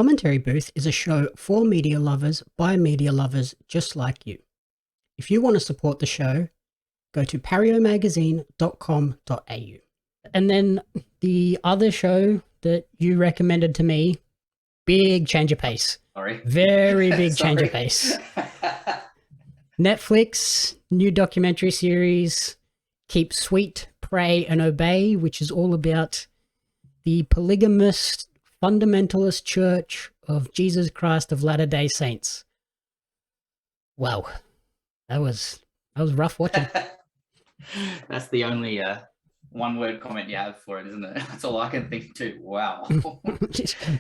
Commentary Booth is a show for media lovers by media lovers just like you. If you want to support the show, go to pariomagazine.com.au. And then the other show that you recommended to me, big change of pace. Sorry. Very big change of pace. Netflix, new documentary series, Keep Sweet, Pray and Obey, which is all about the polygamous Fundamentalist Church of Jesus Christ of Latter-day Saints. Wow. That was rough watching. That's the only one-word comment you have for it, isn't it? That's all I can think too. Wow.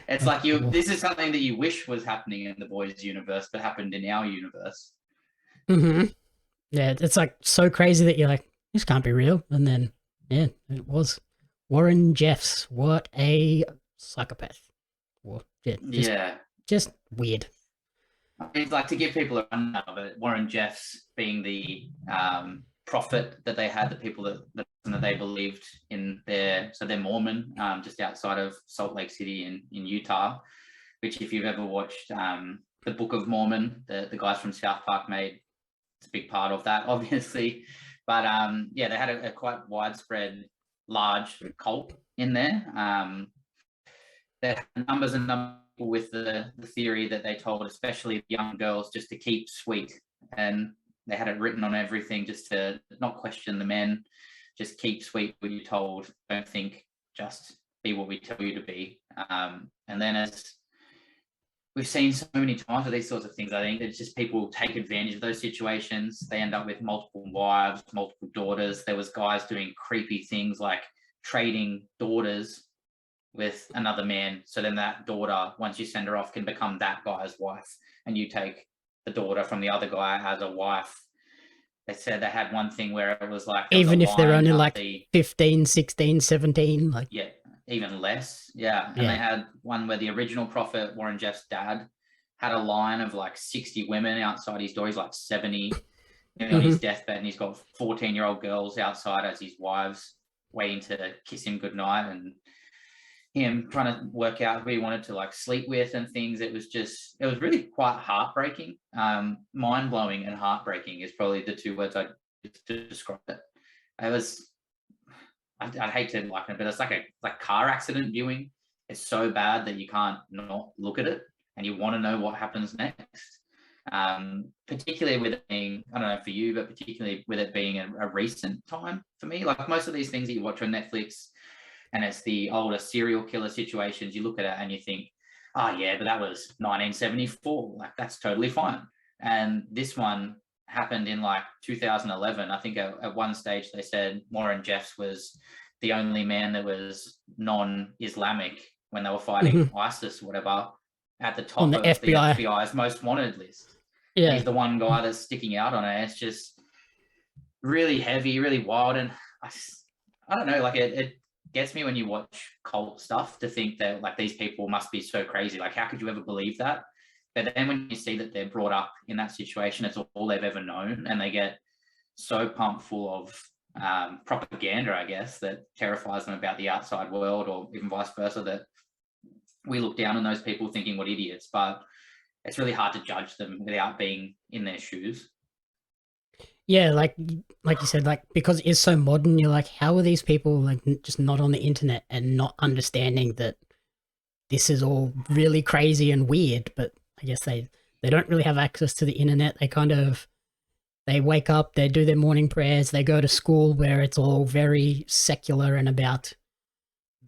It's like this is something that you wish was happening in the boys' universe, but happened in our universe. Mm-hmm. Yeah, it's like so crazy that you're like, this can't be real. And then, yeah, it was. Warren Jeffs, what a psychopath. Well, just weird. It's like, to give people a rundown of it, Warren Jeffs being the prophet that they had, the people that they believed in they're Mormon, just outside of Salt Lake City in Utah, which if you've ever watched the Book of Mormon, the guys from South Park made, it's a big part of that, obviously. But yeah, they had a quite widespread, large cult in there. There are numbers and numbers with the theory that they told, especially young girls, just to keep sweet. And they had it written on everything, just to not question the men, just keep sweet what you're told. Don't think, just be what we tell you to be. And then, as we've seen so many times with these sorts of things, I think it's just people take advantage of those situations. They end up with multiple wives, multiple daughters. There was guys doing creepy things like trading daughters with another man, so then that daughter, once you send her off, can become that guy's wife, and you take the daughter from the other guy as a wife. They said they had one thing where it was like, even if they're only like 15, 16, 17, like, yeah, even less. Yeah. And they had one where the original prophet, Warren Jeff's dad, had a line of like 60 women outside his door. He's like 70 on his deathbed, and he's got 14-year-old girls outside as his wives, waiting to kiss him goodnight, and him trying to work out who he wanted to like sleep with and things. It was really quite heartbreaking. Mind-blowing and heartbreaking is probably the two words I'd describe it. I'd hate to liken it, but it's like car accident viewing. It's so bad that you can't not look at it, and you want to know what happens next. Particularly with it being, I don't know for you, but particularly with it being a recent time for me. Like most of these things that you watch on Netflix, and it's the older serial killer situations, you look at it and you think, oh yeah, but that was 1974. Like, that's totally fine. And this one happened in like 2011. I think at one stage they said Warren Jeffs was the only man that was non-Islamic when they were fighting ISIS, whatever, at the top on the of FBI. the FBI's most wanted list. Yeah. He's the one guy that's sticking out on it. It's just really heavy, really wild. And I don't know, like it gets me when you watch cult stuff to think that like these people must be so crazy. Like, how could you ever believe that? But then when you see that they're brought up in that situation, it's all they've ever known, and they get so pumped full of propaganda, I guess, that terrifies them about the outside world, or even vice versa, that we look down on those people thinking, what idiots. But it's really hard to judge them without being in their shoes. Yeah, like you said, like, because it's so modern, you're like, how are these people like just not on the internet and not understanding that this is all really crazy and weird? But I guess they don't really have access to the internet. They wake up, they do their morning prayers, they go to school where it's all very secular and about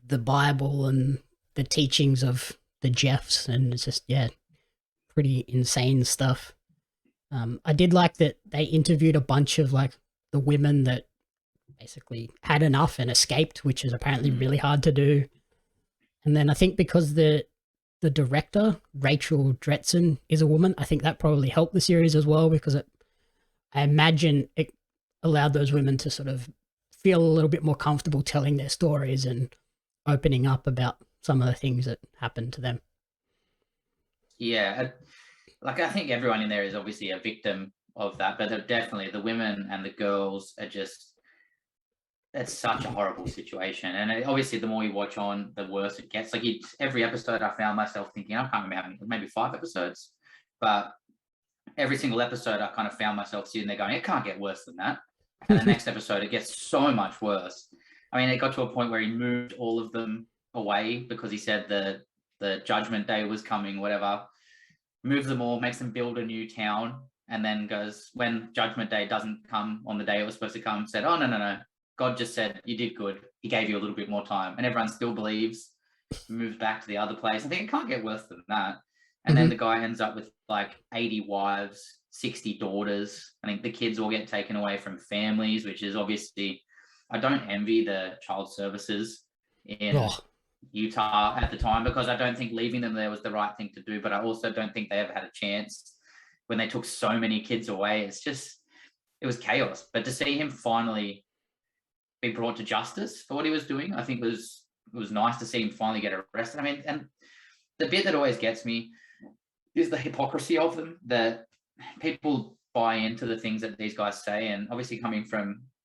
the Bible and the teachings of the Jeffs, and it's just, yeah, pretty insane stuff. I did like that they interviewed a bunch of like the women that basically had enough and escaped, which is apparently really hard to do. And then I think because the director, Rachel Dretson, is a woman, I think that probably helped the series as well, because I imagine it allowed those women to sort of feel a little bit more comfortable telling their stories and opening up about some of the things that happened to them. Yeah, like I think everyone in there is obviously a victim of that, but definitely the women and the girls are just That's such a horrible situation. And obviously, the more you watch on, the worse it gets. Like every episode, I found myself thinking, I can't remember how many, maybe 5 episodes, but every single episode, I kind of found myself sitting there going, it can't get worse than that. And the next episode, it gets so much worse. I mean, it got to a point where he moved all of them away because he said the judgment day was coming, whatever. Moves them all, makes them build a new town, and then goes, when judgment day doesn't come on the day it was supposed to come, said, oh, no. God just said, you did good. He gave you a little bit more time. And everyone still believes, moves back to the other place. I think it can't get worse than that. And then the guy ends up with like 80 wives, 60 daughters. I think the kids all get taken away from families, which is obviously, I don't envy the child services in Utah at the time, because I don't think leaving them there was the right thing to do. But I also don't think they ever had a chance when they took so many kids away. It was chaos. But to see him finally be brought to justice for what he was doing, I think it was nice to see him finally get arrested. I mean, and the bit that always gets me is the hypocrisy of them, that people buy into the things that these guys say. And obviously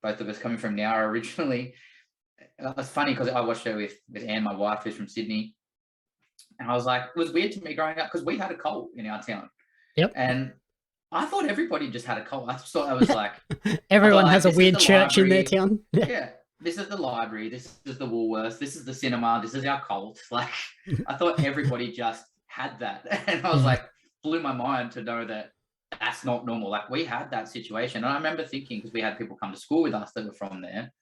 both of us coming from Nowra originally, it's funny because I watched it with Anne, my wife, who's from Sydney. And I was like, it was weird to me growing up because we had a cult in our town. Yep. And I thought everybody just had a cult. I thought I was like, everyone has a weird church in their town. Yeah, this is the library, this is the Woolworths, this is the cinema, this is our cult. Like, I thought everybody just had that. And I was like, blew my mind to know that that's not normal. Like, we had that situation. And I remember thinking, because we had people come to school with us that were from there,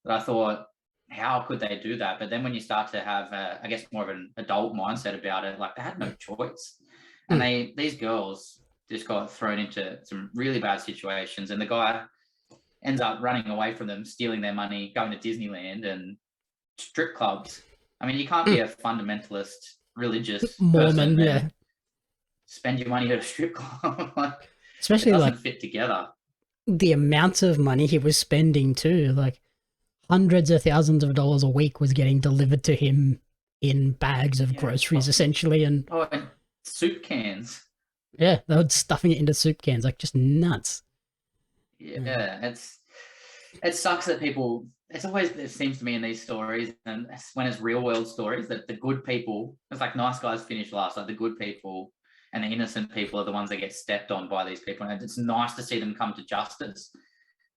that I thought, how could they do that? But then when you start to have, I guess, more of an adult mindset about it, like, they had no choice. And these girls just got thrown into some really bad situations, and the guy ends up running away from them, stealing their money, going to Disneyland and strip clubs. I mean, you can't be a fundamentalist religious Mormon, person, spend your money at a strip club. Especially, it doesn't like, fit together. The amount of money he was spending too, like hundreds of thousands of dollars a week was getting delivered to him in bags of groceries, essentially, and soup cans. Yeah, they were stuffing it into soup cans, like, just nuts. Yeah, it sucks that people, it seems to me in these stories, and when it's real world stories, that the good people, it's like nice guys finish last, like the good people and the innocent people are the ones that get stepped on by these people. And it's nice to see them come to justice.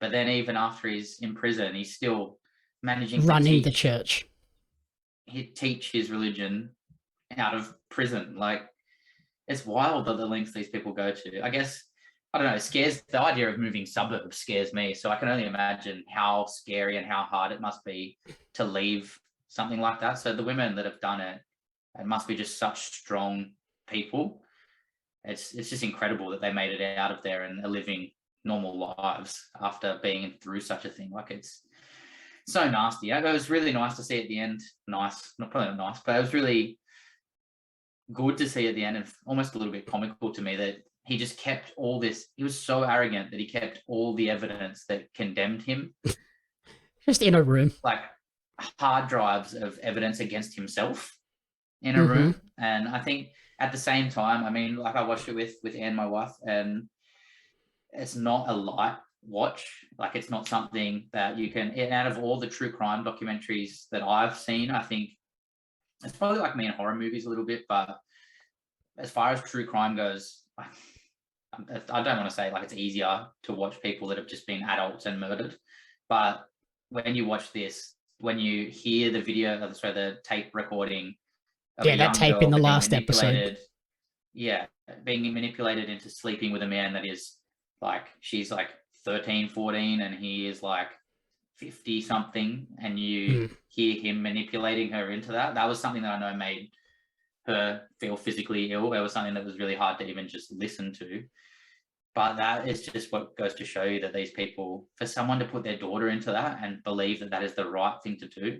But then even after he's in prison, he's still managing running the church. He'd teach his religion out of prison. Like, it's wild that the lengths these people go to. I guess, I don't know, the idea of moving suburbs scares me. So I can only imagine how scary and how hard it must be to leave something like that. So the women that have done it must be just such strong people. It's just incredible that they made it out of there and are living normal lives after being through such a thing. Like, it's so nasty. It was really nice to see at the end. Nice, probably not nice, but it was really good to see at the end, and almost a little bit comical to me, that he just kept all this. He was so arrogant that he kept all the evidence that condemned him just in a room, like hard drives of evidence against himself in a room. And I think at the same time, I mean, like, I watched it with Anne, my wife, and it's not a light watch. Like, it's not something that you can, out of all the true crime documentaries that I've seen, I think it's probably like me in horror movies a little bit, but as far as true crime goes, I don't want to say like it's easier to watch people that have just been adults and murdered, but when you watch this, when you hear the video, the tape recording of that tape in the last episode, being manipulated into sleeping with a man that is like, she's like 13, 14, and he is like 50 something, and you hear him manipulating her into that. That was something that I know made her feel physically ill. It was something that was really hard to even just listen to. But that is just what goes to show you that these people, for someone to put their daughter into that and believe that that is the right thing to do,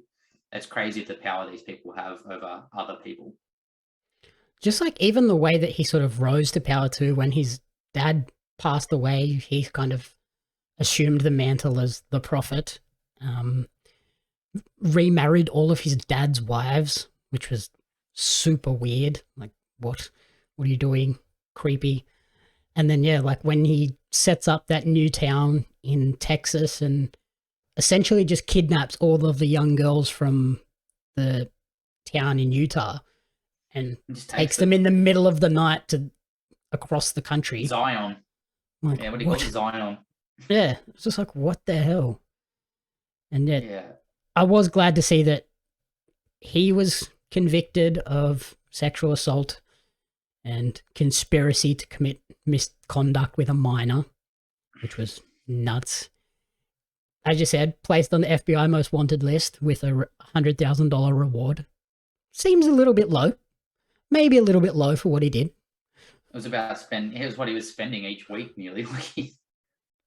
it's crazy the power these people have over other people. Just like even the way that he sort of rose to power too, when his dad passed away, he kind of assumed the mantle as the prophet, remarried all of his dad's wives, which was super weird. Like, what are you doing? Creepy. And then, like when he sets up that new town in Texas and essentially just kidnaps all of the young girls from the town in Utah and Just takes them in the middle of the night to across the country. Zion. Like, Yeah, what do you call it? Zion. Yeah, it's just like, what the hell? And yet, Yeah. I was glad to see that he was convicted of sexual assault and conspiracy to commit misconduct with a minor, which was nuts. As you said, placed on the FBI most wanted list with a $100,000 reward. Seems a little bit low. Maybe a little bit low for what he did. It was what he was spending each week nearly.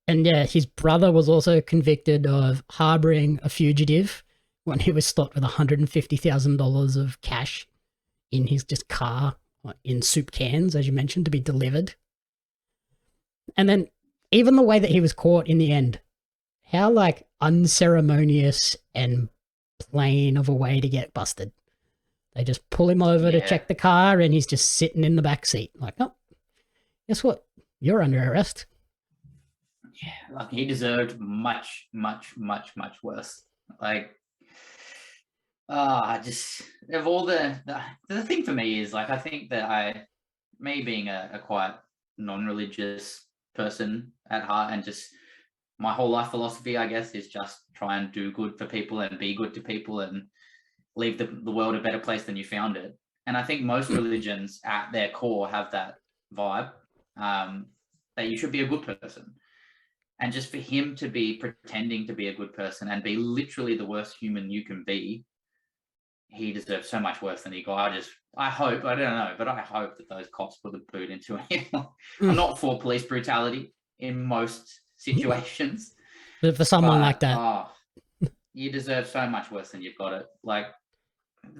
And yeah, his brother was also convicted of harboring a fugitive when he was stopped with $150,000 of cash in his just car in soup cans, as you mentioned, to be delivered. And then even the way that he was caught in the end, how like unceremonious and plain of a way to get busted. They just pull him over to check the car and he's just sitting in the back seat. Like, oh, guess what? You're under arrest. Yeah, like he deserved much, much, much, much worse. Like, just of all the thing for me is like, I think that me being a quite non-religious person at heart, and just my whole life philosophy, I guess, is just try and do good for people and be good to people and leave the world a better place than you found it. And I think most religions at their core have that vibe, that you should be a good person. And just for him to be pretending to be a good person and be literally the worst human you can be, he deserves so much worse than he got. I hope that those cops put the boot into him. I'm not for police brutality in most situations. But for someone like that. You deserve so much worse than you've got it. Like,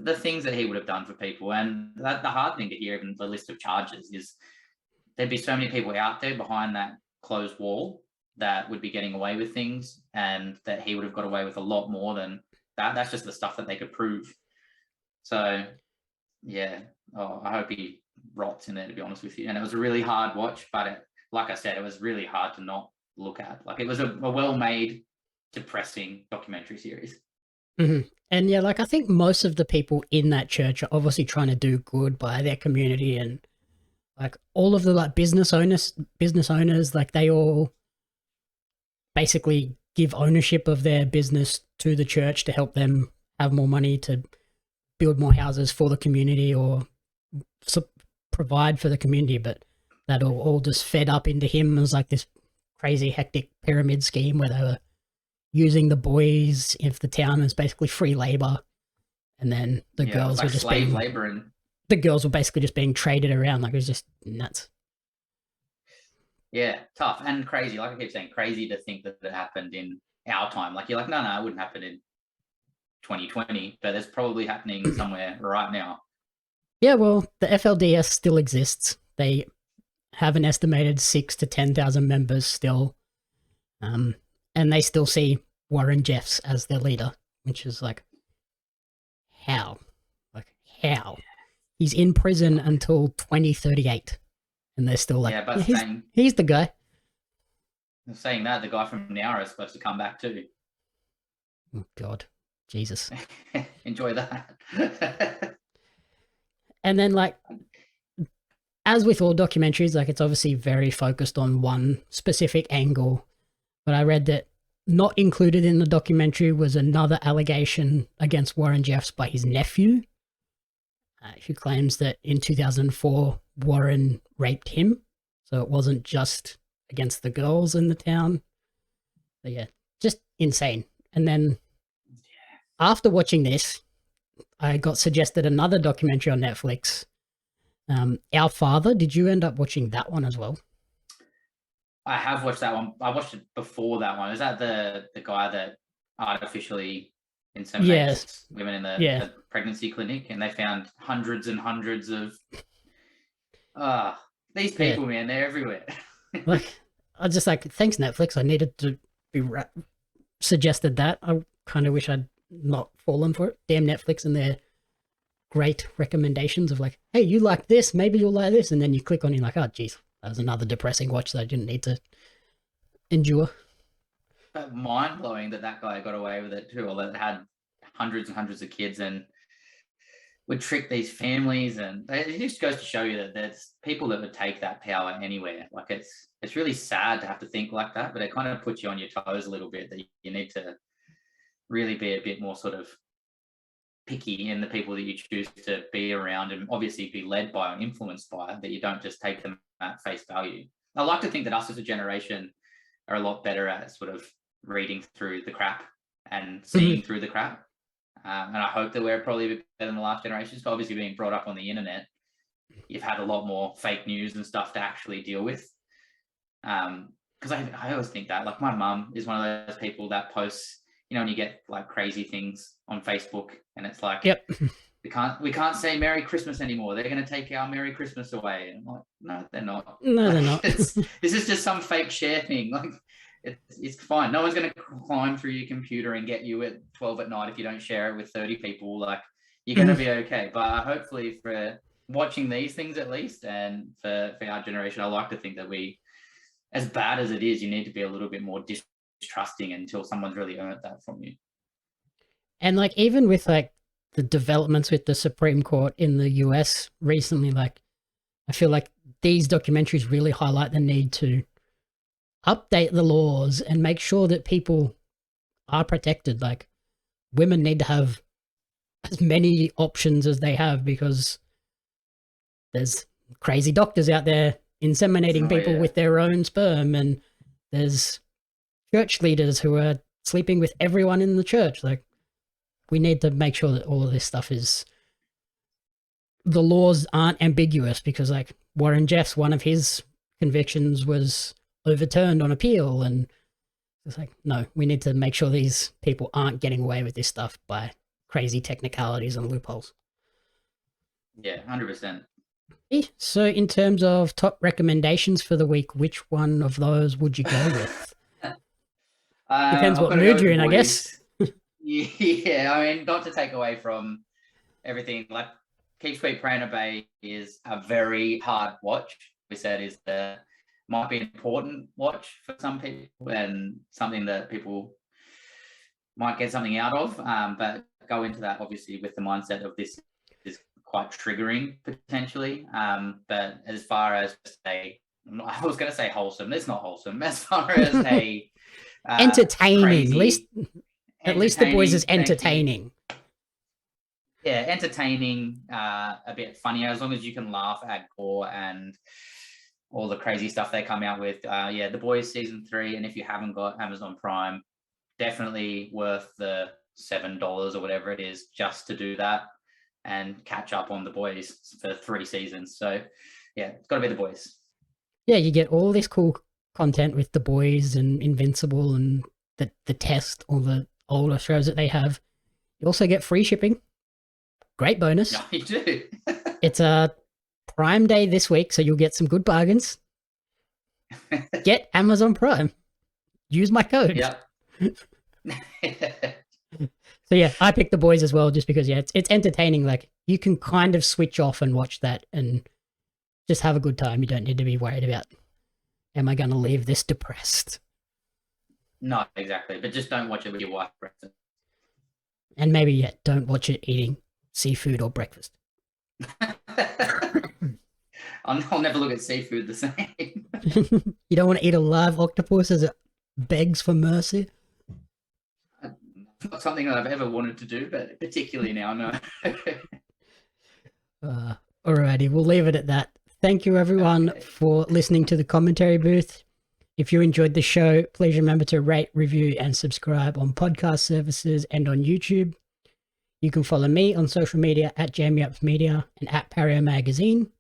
the things that he would have done for people, and the hard thing to hear, even the list of charges, is there'd be so many people out there behind that closed wall that would be getting away with things, and that he would have got away with a lot more than that. That's just the stuff that they could prove. So, yeah, I hope he rots in there, to be honest with you. And it was a really hard watch, but like I said, it was really hard to not look at. Like, it was a well-made, depressing documentary series. Mm-hmm. And yeah, like I think most of the people in that church are obviously trying to do good by their community, and like all of the like business owners, like they all basically give ownership of their business to the church to help them have more money to build more houses for the community or provide for the community. But that all just fed up into him as like this crazy hectic pyramid scheme where they were using the boys of the town as basically free labor, and then the girls were just slave labor, and the girls were basically just being traded around. Like, it was just nuts. Yeah, tough and crazy. Like I keep saying, crazy to think that it happened in our time. Like, you're like, no, it wouldn't happen in 2020, but it's probably happening somewhere right now. Yeah, well, the FLDS still exists. They have an estimated 6,000 to 10,000 members still. And they still see Warren Jeffs as their leader, which is like, how? Like, how? He's in prison until 2038, and they're still like, yeah, but he's the guy. Saying that, the guy from Nowra is supposed to come back too. Oh, God. Jesus. Enjoy that. And then, like, as with all documentaries, like, it's obviously very focused on one specific angle. But I read that not included in the documentary was another allegation against Warren Jeffs by his nephew, who claims that in 2004, Warren raped him. So it wasn't just against the girls in the town. But yeah, just insane. And then after watching this, I got suggested another documentary on Netflix, Our Father. Did you end up watching that one as well? I have watched that one. I watched it before that one. Is that the guy that artificially inseminates women in the pregnancy clinic, and they found hundreds and hundreds of these people, man, they're everywhere. Like, I was just like, thanks Netflix. I needed to be suggested that. I kind of wish I'd not fallen for it. Damn Netflix and their great recommendations of like, hey, you like this, maybe you'll like this, and then you click on it, like, oh geez, that was another depressing watch that I didn't need to endure. But like mind blowing that guy got away with it too, or that had hundreds and hundreds of kids and would trick these families. And it just goes to show you that there's people that would take that power anywhere. Like it's really sad to have to think like that, but it kind of puts you on your toes a little bit, that you need to really be a bit more sort of picky in the people that you choose to be around, and obviously be led by and influenced by, that you don't just take them at face value. I like to think that us as a generation are a lot better at sort of reading through the crap and seeing through the crap. And I hope that we're probably a bit better than the last generation. So obviously being brought up on the internet, you've had a lot more fake news and stuff to actually deal with. Because I always think that, like, my mum is one of those people that posts, you know, when you get like crazy things on Facebook and it's like, Yep. we can't say Merry Christmas anymore. They're going to take our Merry Christmas away. And I'm like, no, they're not. No, they're not. This is just some fake share thing. Like, it's fine. No one's going to climb through your computer and get you at 12 at night if you don't share it with 30 people. Like, you're going to be okay. But hopefully for watching these things, at least, and for our generation, I like to think that we, as bad as it is, you need to be a little bit more distrusting until someone's really earned that from you. And like, even with like the developments with the Supreme Court in the US recently, like, I feel like these documentaries really highlight the need to update the laws and make sure that people are protected. Like, women need to have as many options as they have, because there's crazy doctors out there inseminating people with their own sperm, and there's church leaders who are sleeping with everyone in the church. Like, we need to make sure that all of this stuff is, the laws aren't ambiguous, because like Warren Jeffs, one of his convictions was overturned on appeal, and it's like, no, we need to make sure these people aren't getting away with this stuff by crazy technicalities and loopholes. Yeah, 100%. So in terms of top recommendations for the week, which one of those would you go with? Depends what mood you're in, I guess. Yeah, I mean, not to take away from everything, like Keep Sweet, Pray and Obey is a very hard watch. We said might be an important watch for some people and something that people might get something out of, but go into that obviously with the mindset of this is quite triggering potentially. But as far as I was going to say wholesome, it's not wholesome. As far as a entertaining, at least The Boys is entertaining. Yeah, entertaining, a bit funny, as long as you can laugh at gore and all the crazy stuff they come out with. Yeah, The Boys season 3, and if you haven't got Amazon Prime, definitely worth the $7 or whatever it is just to do that and catch up on The Boys for 3 seasons. So yeah, it's got to be The Boys. Yeah, you get all this cool content with The Boys and Invincible and the Test, all the older shows that they have. You also get free shipping. Great bonus. Yeah, you do. It's a Prime Day this week, so you'll get some good bargains. Get Amazon Prime. Use my code. Yep. So yeah, I picked The Boys as well, just because it's entertaining. Like, you can kind of switch off and watch that and just have a good time. You don't need to be worried about, am I going to leave this depressed? No, exactly. But just don't watch it with your wife for breakfast. And maybe don't watch it eating seafood or breakfast. I'll never look at seafood the same. You don't want to eat a live octopus as it begs for mercy? Not something that I've ever wanted to do, but particularly now, no. Alrighty, we'll leave it at that. Thank you everyone for listening to the commentary booth. If you enjoyed the show, please remember to rate, review, and subscribe on podcast services and on YouTube. You can follow me on social media at JamieUpsMedia and at Pario Magazine.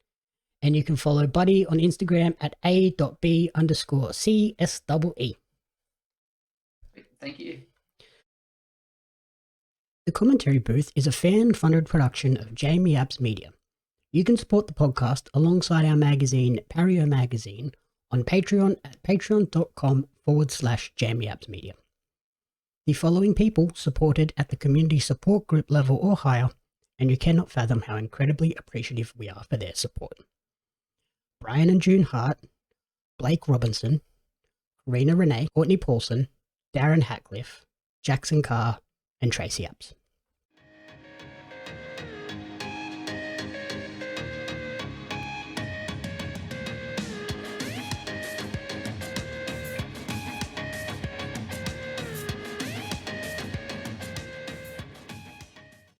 And you can follow Buddy on Instagram at a.b_CSEE. Thank you. The Commentary Booth is a fan-funded production of Jamie Apps Media. You can support the podcast alongside our magazine, Pario Magazine, on Patreon at patreon.com/JamieAppsMedia. The following people supported at the community support group level or higher, and you cannot fathom how incredibly appreciative we are for their support. Brian and June Hart, Blake Robinson, Karina Renee, Courtney Paulson, Darren Hatcliffe, Jackson Carr, and Tracy Apps.